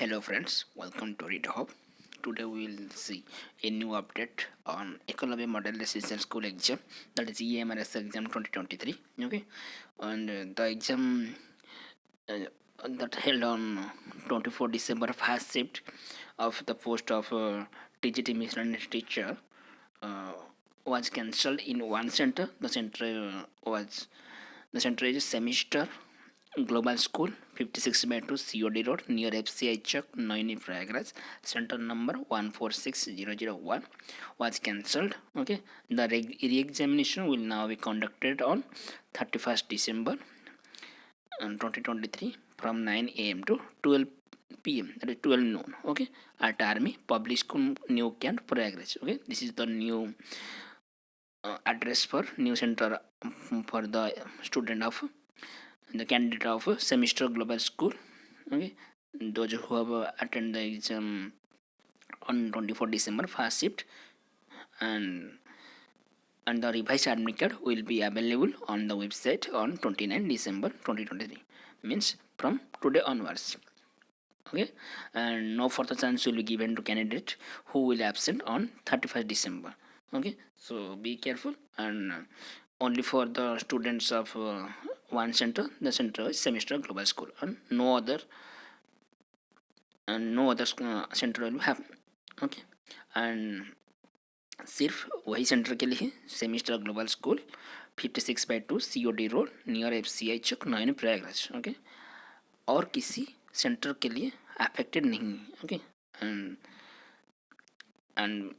Hello friends, welcome to Read Hub. Today we will see a new update on Economy Model Residential School exam, that is EMRS exam 2023. Okay, and the exam uh, that held on 24 December first shift of the post of TGT miscellaneous teacher uh, was cancelled in one center. The center is semester Global School, 56 by 2 COD Road, near FCI Chuck, Noini, Prayagraj. Center number 146001 was cancelled. Okay, the re-examination will now be conducted on 31st December 2023 from 9 a.m. to 12 p.m. That is 12 noon. Okay, at Army Public School, New Camp, Prayagraj. Okay, this is the new address for new center for the student of the candidate of semester global school. Okay, those who have attended the exam on 24 December first shift, and the revised admit card will be available on the website on 29 December 2023, means from today onwards. Okay, and no further chance will be given to candidate who will absent on 31st December. Okay, so be careful, and only for the students of one center, the center is semester global school, and no other center will have. Okay, and सिर्फ वही centre के लिए semester global school 56/2 COD road near FCI चौक नयन Prayagraj. Okay, और किसी centre के लिए affected नहीं है. ओके, एंड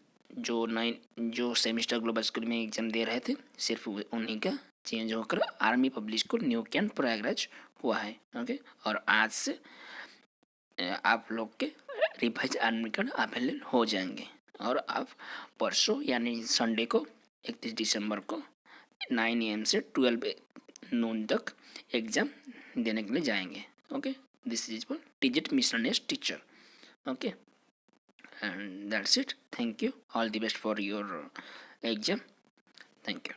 जो सेमिस्टर ग्लोबल स्कूल में एग्जाम दे रहे थे, सिर्फ उन्हीं का चेंज होकर army public school new camp Prayagraj हुआ है. ओके, और आज से आप लोग के रिवाइज एडमिट कार्ड अवेलेबल हो जाएंगे, और आप परसों यानी संडे को 31 दिसंबर को 9 AM से 12 नून तक एग्ज़ाम देने के लिए जाएंगे. ओके, दिस इज फॉर टीजेट miscellaneous teacher. Okay, and that's it. Thank you. All the best for your exam. Thank you.